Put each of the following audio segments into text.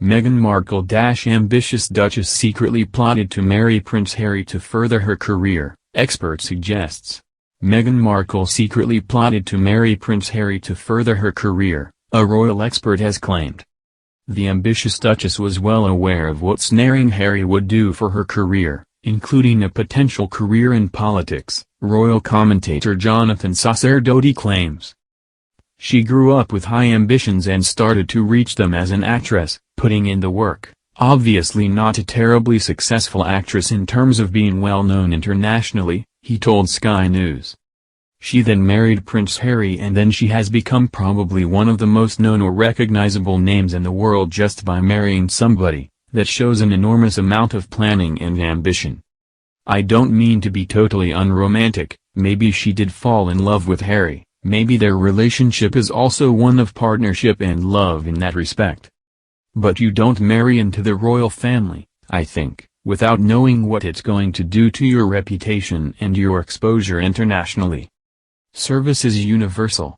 Meghan Markle ambitious Duchess secretly plotted to marry Prince Harry to further her career, expert suggests. Meghan Markle secretly plotted to marry Prince Harry to further her career, a royal expert has claimed. The ambitious Duchess was well aware of what snaring Harry would do for her career, including a potential career in politics, royal commentator Jonathan Sacerdote claims. She grew up with high ambitions and started to reach them as an actress, putting in the work, obviously not a terribly successful actress in terms of being well known internationally, he told Sky News. She then married Prince Harry and then she has become probably one of the most known or recognizable names in the world just by marrying somebody. That shows an enormous amount of planning and ambition. I don't mean to be totally unromantic, maybe she did fall in love with Harry, maybe their relationship is also one of partnership and love in that respect. But you don't marry into the royal family, I think, without knowing what it's going to do to your reputation and your exposure internationally. Service is universal.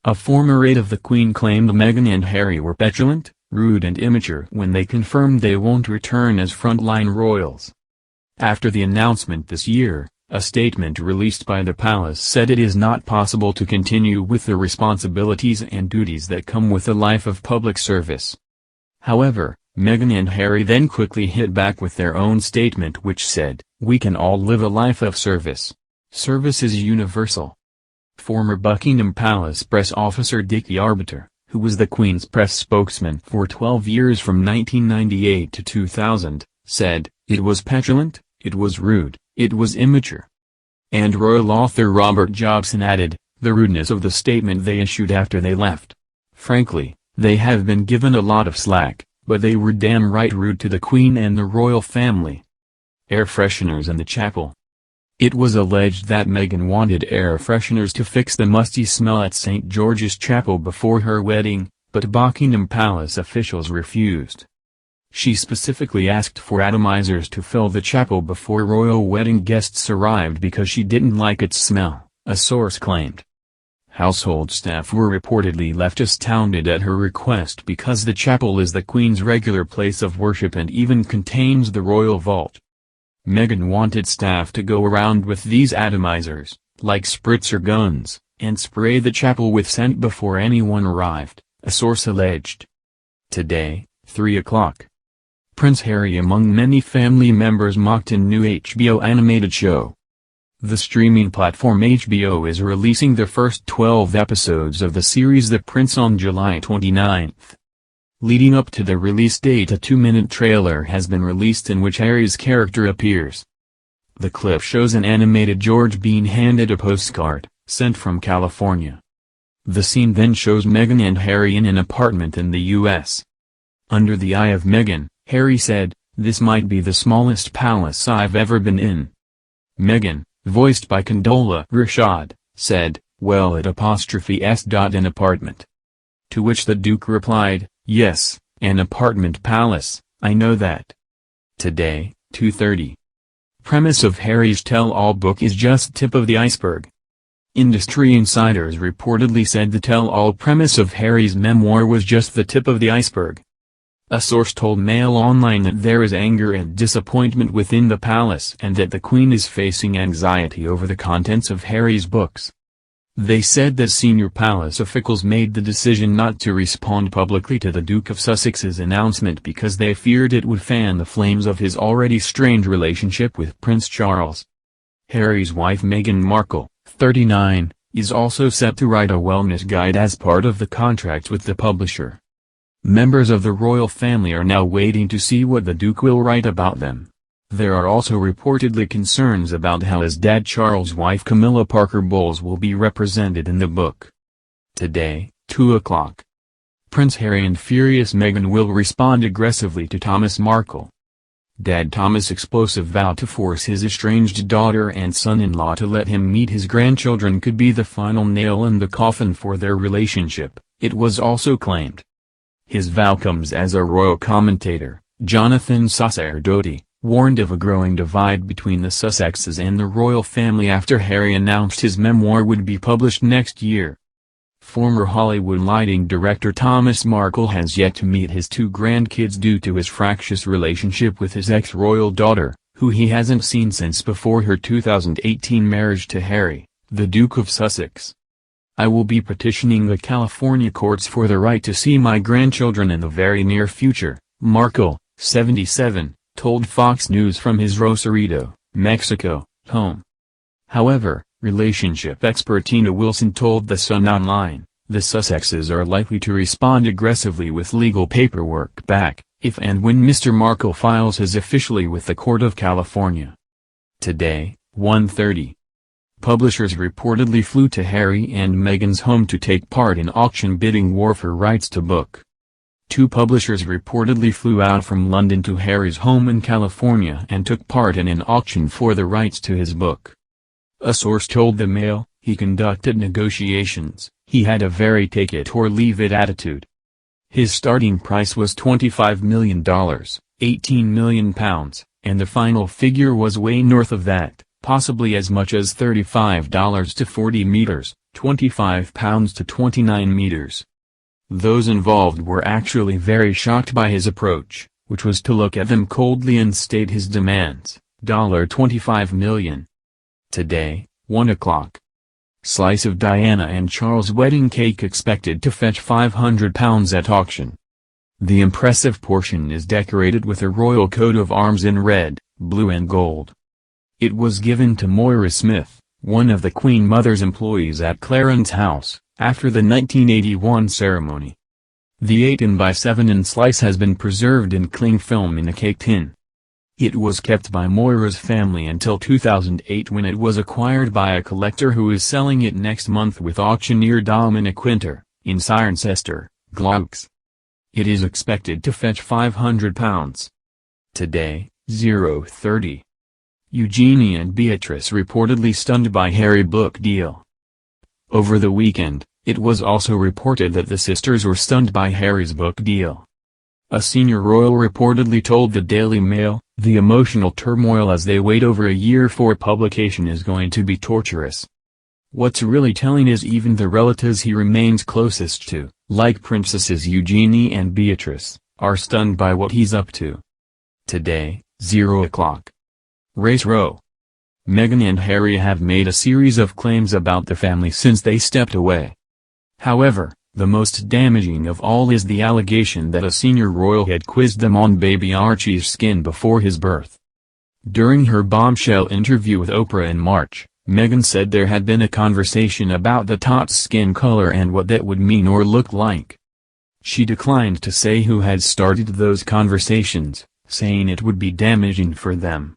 A former aide of the Queen claimed Meghan and Harry were petulant, rude and immature when they confirmed they won't return as frontline royals. After the announcement this year, a statement released by the palace said it is not possible to continue with the responsibilities and duties that come with a life of public service. However, Meghan and Harry then quickly hit back with their own statement which said, "We can all live a life of service. Service is universal." Former Buckingham Palace press officer Dickie Arbiter, who was the Queen's press spokesman for 12 years from 1998 to 2000, said, "It was petulant, it was rude, it was immature." And royal author Robert Jobson added, "The rudeness of the statement they issued after they left. Frankly, they have been given a lot of slack, but they were damn right rude to the Queen and the royal family." Air fresheners in the chapel. It was alleged that Meghan wanted air fresheners to fix the musty smell at St. George's Chapel before her wedding, but Buckingham Palace officials refused. She specifically asked for atomizers to fill the chapel before royal wedding guests arrived because she didn't like its smell, a source claimed. Household staff were reportedly left astounded at her request because the chapel is the Queen's regular place of worship and even contains the royal vault. Meghan wanted staff to go around with these atomizers, like spritzer guns, and spray the chapel with scent before anyone arrived, a source alleged. Today, 3 o'clock. Prince Harry among many family members mocked in new HBO animated show. The streaming platform HBO is releasing the first 12 episodes of the series The Prince on July 29. Leading up to the release date, a 2-minute trailer has been released in which Harry's character appears. The clip shows an animated George being handed a postcard, sent from California. The scene then shows Meghan and Harry in an apartment in the U.S. Under the eye of Meghan, Harry said, "This might be the smallest palace I've ever been in." Meghan, voiced by Condola Rashad, said, "Well an apartment." To which the Duke replied, "Yes, an apartment palace, I know that." Today, 2:30. Premise of Harry's tell-all book is just tip of the iceberg. Industry insiders reportedly said the tell-all premise of Harry's memoir was just the tip of the iceberg. A source told Mail Online that there is anger and disappointment within the palace and that the Queen is facing anxiety over the contents of Harry's books. They said that senior palace officials made the decision not to respond publicly to the Duke of Sussex's announcement because they feared it would fan the flames of his already strained relationship with Prince Charles. Harry's wife Meghan Markle, 39, is also set to write a wellness guide as part of the contract with the publisher. Members of the royal family are now waiting to see what the Duke will write about them. There are also reportedly concerns about how his dad Charles' wife Camilla Parker Bowles will be represented in the book. Today, 2 o'clock. Prince Harry and furious Meghan will respond aggressively to Thomas Markle. Dad Thomas' explosive vow to force his estranged daughter and son-in-law to let him meet his grandchildren could be the final nail in the coffin for their relationship, it was also claimed. His vow comes as a royal commentator, Jonathan Sacerdote, warned of a growing divide between the Sussexes and the royal family after Harry announced his memoir would be published next year. Former Hollywood lighting director Thomas Markle has yet to meet his two grandkids due to his fractious relationship with his ex-royal daughter, who he hasn't seen since before her 2018 marriage to Harry, the Duke of Sussex. "I will be petitioning the California courts for the right to see my grandchildren in the very near future," Markle, 77, told Fox News from his Rosarito, Mexico, home. However, relationship expert Tina Wilson told The Sun Online, the Sussexes are likely to respond aggressively with legal paperwork back, if and when Mr. Markle files his officially with the Court of California. Today, 1:30. Publishers reportedly flew to Harry and Meghan's home to take part in auction bidding war for rights to book. Two publishers reportedly flew out from London to Harry's home in California and took part in an auction for the rights to his book. A source told the Mail, "He conducted negotiations, he had a very take-it-or-leave-it attitude. His starting price was $25 million, £18 million, and the final figure was way north of that, possibly as much as $35 to 40 meters, £25 to 29 meters. Those involved were actually very shocked by his approach, which was to look at them coldly and state his demands, $25 million. Today, 1 o'clock. Slice of Diana and Charles' wedding cake expected to fetch £500 at auction. The impressive portion is decorated with a royal coat of arms in red, blue and gold. It was given to Moira Smith, one of the Queen Mother's employees at Clarence House, after the 1981 ceremony. The 8x7" slice has been preserved in cling film in a cake tin. It was kept by Moira's family until 2008 when it was acquired by a collector who is selling it next month with auctioneer Dominic Winter, in Cirencester, Gloucester. It is expected to fetch £500. Today, 0:30. Eugenie and Beatrice reportedly stunned by Harry book deal. Over the weekend, it was also reported that the sisters were stunned by Harry's book deal. A senior royal reportedly told the Daily Mail, "The emotional turmoil as they wait over a year for publication is going to be torturous. What's really telling is even the relatives he remains closest to, like Princesses Eugenie and Beatrice, are stunned by what he's up to." Today, 0 o'clock. Race Row. Meghan and Harry have made a series of claims about the family since they stepped away. However, the most damaging of all is the allegation that a senior royal had quizzed them on baby Archie's skin before his birth. During her bombshell interview with Oprah in March, Meghan said there had been a conversation about the tot's skin color and what that would mean or look like. She declined to say who had started those conversations, saying it would be damaging for them.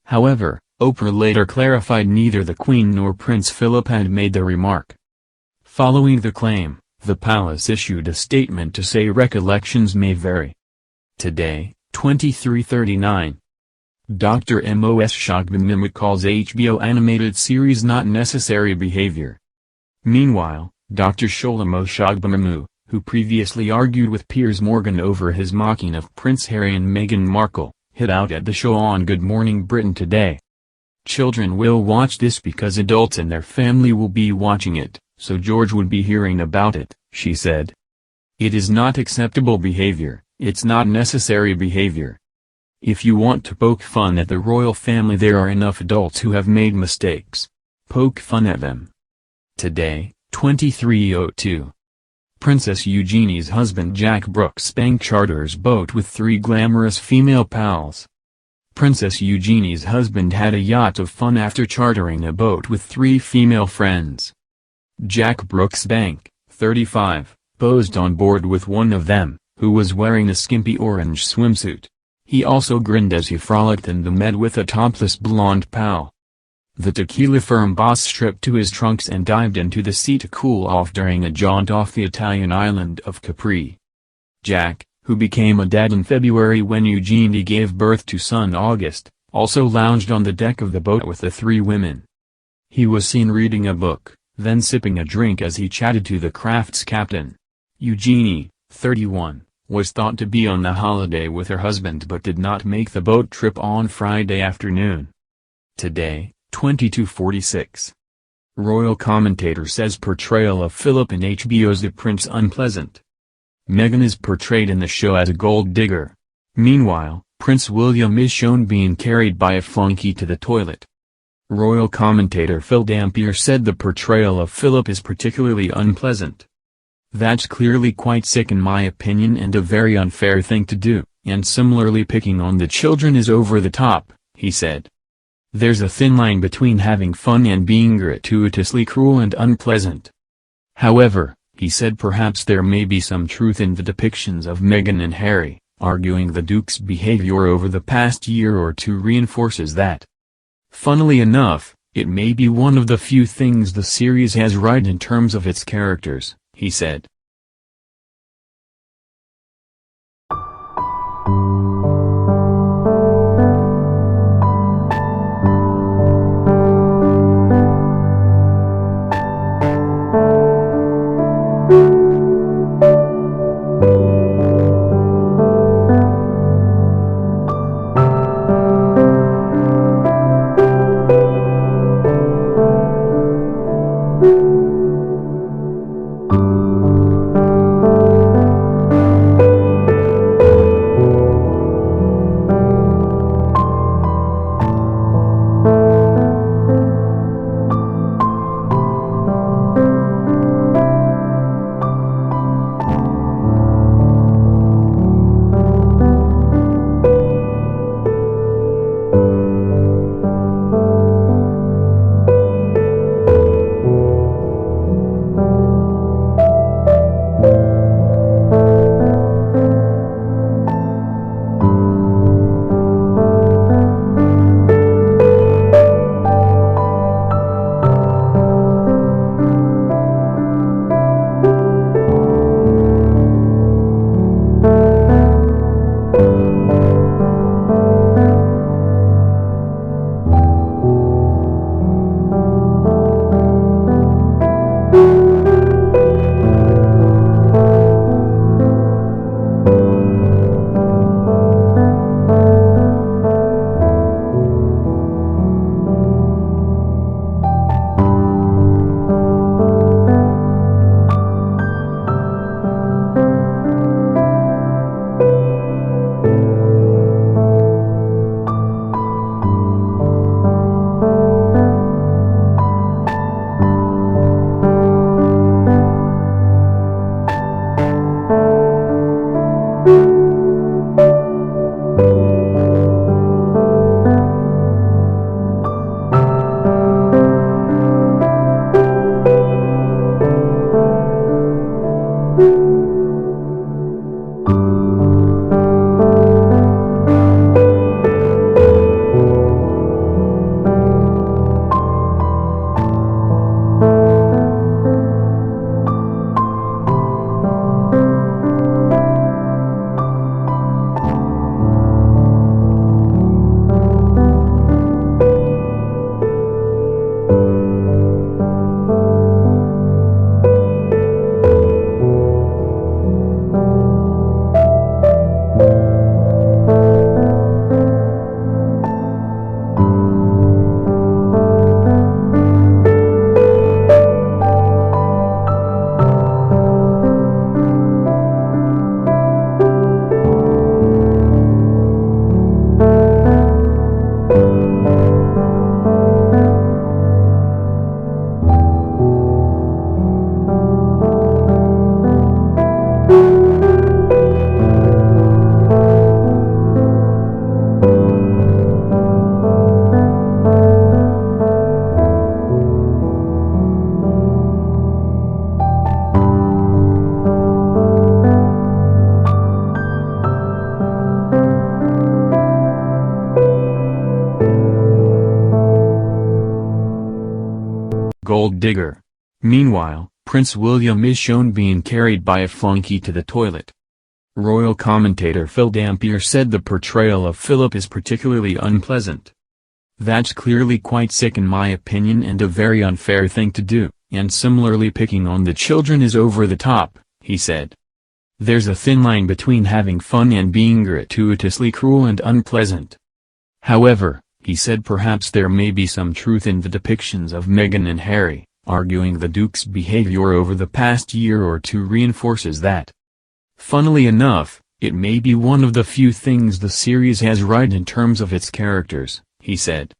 However, Oprah later clarified neither the Queen nor Prince Philip had made the remark. Following the claim, the palace issued a statement to say recollections may vary. Today, 23:39. Dr. Mos Shagbamimuk calls HBO animated series not necessary behavior. Meanwhile, Dr. Sholomo Shagbamimuk, who previously argued with Piers Morgan over his mocking of Prince Harry and Meghan Markle, hit out at the show on Good Morning Britain today. "Children will watch this because adults and their family will be watching it, so George would be hearing about it," she said. "It is not acceptable behavior, it's not necessary behavior. If you want to poke fun at the royal family, there are enough adults who have made mistakes. Poke fun at them." Today, 23:02. Princess Eugenie's husband Jack Brooksbank charters boat with 3 glamorous female pals. Princess Eugenie's husband had a yacht of fun after chartering a boat with 3 female friends. Jack Brooksbank, 35, posed on board with one of them, who was wearing a skimpy orange swimsuit. He also grinned as he frolicked in the Med with a topless blonde pal. The tequila firm boss stripped to his trunks and dived into the sea to cool off during a jaunt off the Italian island of Capri. Jack, who became a dad in February when Eugenie gave birth to son August, also lounged on the deck of the boat with the 3 women. He was seen reading a book, then sipping a drink as he chatted to the craft's captain. Eugenie, 31, was thought to be on a holiday with her husband but did not make the boat trip on Friday afternoon. Today, 22:46. Royal commentator says portrayal of Philip in HBO's The Prince unpleasant. Meghan is portrayed in the show as a gold digger. Meanwhile, Prince William is shown being carried by a flunky to the toilet. Royal commentator Phil Dampier said the portrayal of Philip is particularly unpleasant. "That's clearly quite sick in my opinion and a very unfair thing to do, and similarly picking on the children is over the top," he said. "There's a thin line between having fun and being gratuitously cruel and unpleasant." However, he said perhaps there may be some truth in the depictions of Meghan and Harry, arguing the Duke's behavior over the past year or two reinforces that. Funnily enough, it may be one of the few things the series has right in terms of its characters, he said. Gold digger. Meanwhile, Prince William is shown being carried by a flunky to the toilet. Royal commentator Phil Dampier said the portrayal of Philip is particularly unpleasant. "That's clearly quite sick in my opinion and a very unfair thing to do, and similarly picking on the children is over the top," he said. "There's a thin line between having fun and being gratuitously cruel and unpleasant." However, He said perhaps there may be some truth in the depictions of Meghan and Harry, arguing the Duke's behavior over the past year or two reinforces that. Funnily enough, it may be one of the few things the series has right in terms of its characters, he said.